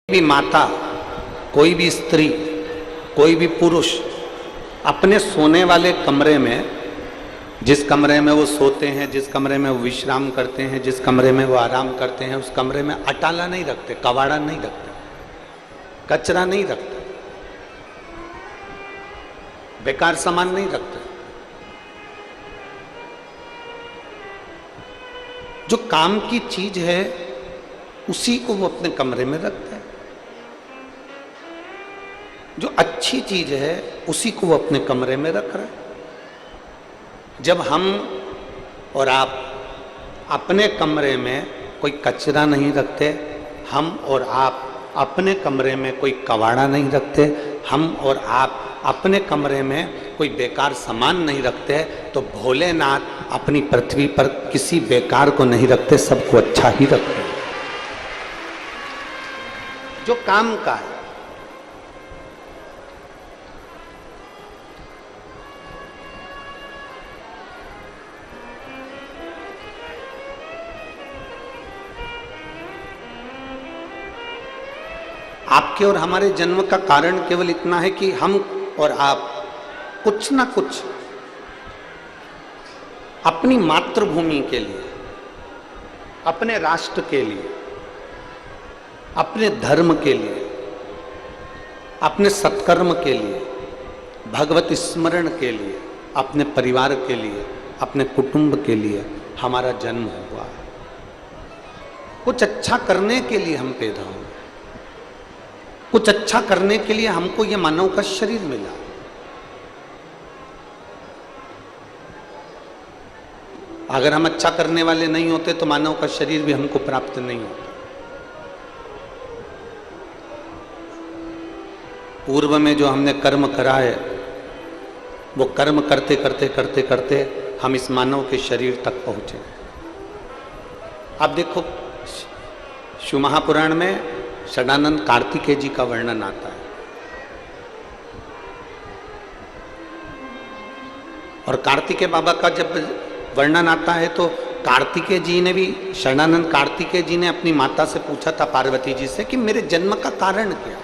भी माता, कोई भी स्त्री, कोई भी पुरुष अपने सोने वाले कमरे में, जिस कमरे में वो सोते हैं, जिस कमरे में वो विश्राम करते हैं, जिस कमरे में वो आराम करते हैं, उस कमरे में अटाला नहीं रखते, कबाड़ा नहीं रखते, कचरा नहीं रखते, बेकार सामान नहीं रखते। जो काम की चीज है उसी को वो अपने कमरे में रखते हैं। जो अच्छी चीज है उसी को वो अपने कमरे में रख रहे हैं। जब हम और आप अपने कमरे में कोई कचरा नहीं रखते, हम और आप अपने कमरे में कोई कबाड़ा नहीं रखते, हम और आप अपने कमरे में कोई बेकार सामान नहीं रखते, तो भोलेनाथ अपनी पृथ्वी पर किसी बेकार को नहीं रखते, सबको अच्छा ही रखते हैं। जो काम का है, आपके और हमारे जन्म का कारण केवल इतना है कि हम और आप कुछ ना कुछ अपनी मातृभूमि के लिए, अपने राष्ट्र के लिए, अपने धर्म के लिए, अपने सत्कर्म के लिए, भगवत स्मरण के लिए, अपने परिवार के लिए, अपने कुटुंब के लिए हमारा जन्म हुआ। कुछ अच्छा करने के लिए हम पैदा हुए, कुछ अच्छा करने के लिए हमको यह मानव का शरीर मिला। अगर हम अच्छा करने वाले नहीं होते तो मानव का शरीर भी हमको प्राप्त नहीं होता। पूर्व में जो हमने कर्म करा है, वो कर्म करते करते करते करते हम इस मानव के शरीर तक पहुंचे। अब देखो, शिव महापुराण में षडानंद कार्तिकेय जी का वर्णन आता है, और कार्तिकेय बाबा का जब वर्णन आता है तो कार्तिकेय जी ने भी, षडानंद कार्तिकेय जी ने अपनी माता से पूछा था, पार्वती जी से, कि मेरे जन्म का कारण क्या,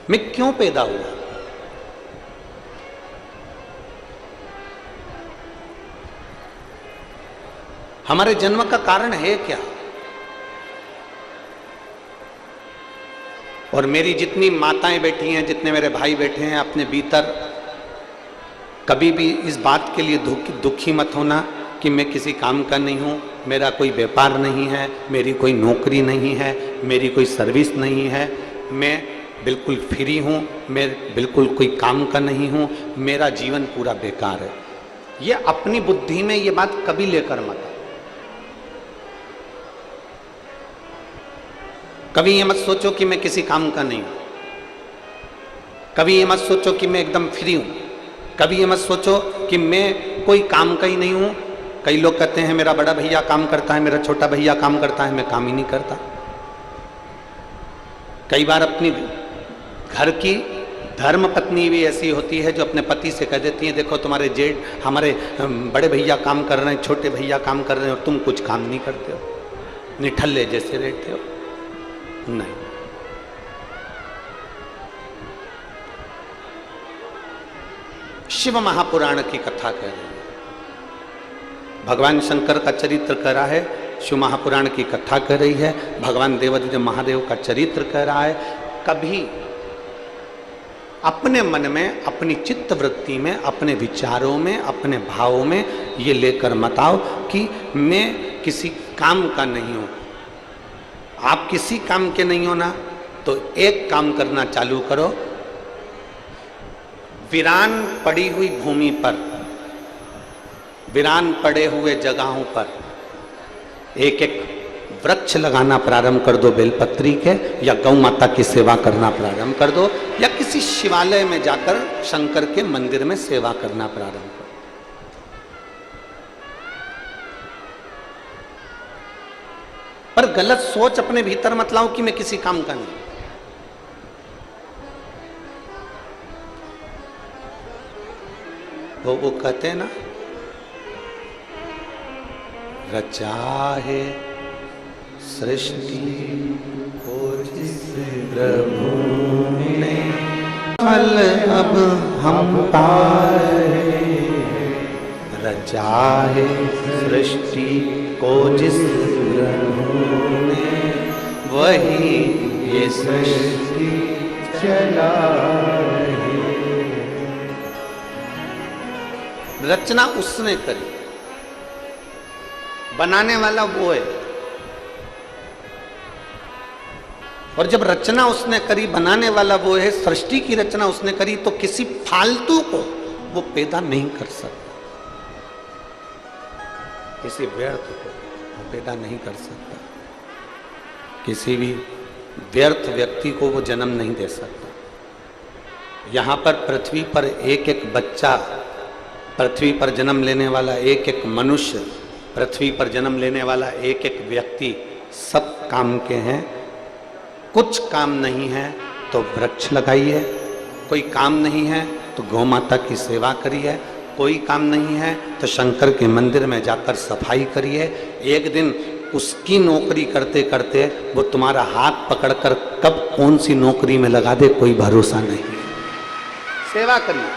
मैं क्यों पैदा हुआ। हमारे जन्म का कारण है क्या। और मेरी जितनी माताएं बैठी हैं, जितने मेरे भाई बैठे हैं, अपने भीतर कभी भी इस बात के लिए दुखी मत होना कि मैं किसी काम का नहीं हूँ, मेरा कोई व्यापार नहीं है, मेरी कोई नौकरी नहीं है, मेरी कोई सर्विस नहीं है, मैं बिल्कुल फ्री हूँ, मैं बिल्कुल कोई काम का नहीं हूँ, मेरा जीवन पूरा बेकार है। ये अपनी बुद्धि में ये बात कभी लेकर मत। कभी ये मत सोचो कि मैं किसी काम का नहीं हूं, कभी ये मत सोचो कि मैं एकदम फ्री हूं, कभी ये मत सोचो कि मैं कोई काम का ही नहीं हूं। कई लोग कहते हैं मेरा बड़ा भैया काम करता है, मेरा छोटा भैया काम करता है, मैं काम ही नहीं करता। कई बार अपनी घर की धर्म पत्नी भी ऐसी होती है जो अपने पति से कह देती है, देखो तुम्हारे जेठ, हमारे बड़े भैया काम कर रहे हैं, छोटे भैया काम कर रहे हैं, और तुम कुछ काम नहीं करते हो, निठल्ले जैसे रहते हो। नहीं, शिव महापुराण की कथा कह रही है, भगवान शंकर का चरित्र कह रहा है, शिव महापुराण की कथा कह रही है, भगवान देवादिदेव महादेव का चरित्र कह रहा है। कभी अपने मन में, अपनी चित्त वृत्ति में, अपने विचारों में, अपने भावों में ये लेकर मत आओ कि मैं किसी काम का नहीं हूं। आप किसी काम के नहीं हो ना, तो एक काम करना चालू करो। वीरान पड़ी हुई भूमि पर, वीरान पड़े हुए जगहों पर एक एक वृक्ष लगाना प्रारंभ कर दो बेलपत्री के, या गौ माता की सेवा करना प्रारंभ कर दो, या किसी शिवालय में जाकर शंकर के मंदिर में सेवा करना प्रारंभ करो। पर गलत सोच अपने भीतर मत लाओ कि मैं किसी काम का नहीं। वो कहते हैं ना, रचा है सृष्टि को जिस प्रभु ने फल अब हम पाए, रचा है सृष्टि को जिस प्रभु ने, वही ये सृष्टि चला है। रचना उसने करी, बनाने वाला वो है। और जब रचना उसने करी, बनाने वाला वो है, सृष्टि की रचना उसने करी, तो किसी फालतू को वो पैदा नहीं कर सकता, किसी व्यर्थ को वो पैदा नहीं कर सकता, किसी भी व्यर्थ व्यक्ति को वो जन्म नहीं दे सकता। यहाँ पर पृथ्वी पर एक एक बच्चा, पृथ्वी पर जन्म लेने वाला एक एक मनुष्य, पृथ्वी पर जन्म लेने वाला एक एक व्यक्ति सब काम के हैं। कुछ काम नहीं है तो वृक्ष लगाइए, कोई काम नहीं है तो गौ माता की सेवा करिए, कोई काम नहीं है तो शंकर के मंदिर में जाकर सफाई करिए। एक दिन उसकी नौकरी करते करते वो तुम्हारा हाथ पकड़कर कब कौन सी नौकरी में लगा दे कोई भरोसा नहीं। सेवा करिए।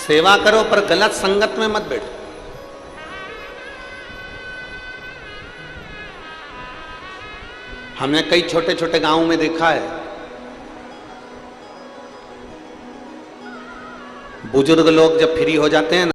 सेवा करो पर गलत संगत में मत बैठो। हमने कई छोटे छोटे गांवों में देखा है, बुजुर्ग लोग जब फ्री हो जाते हैं ना,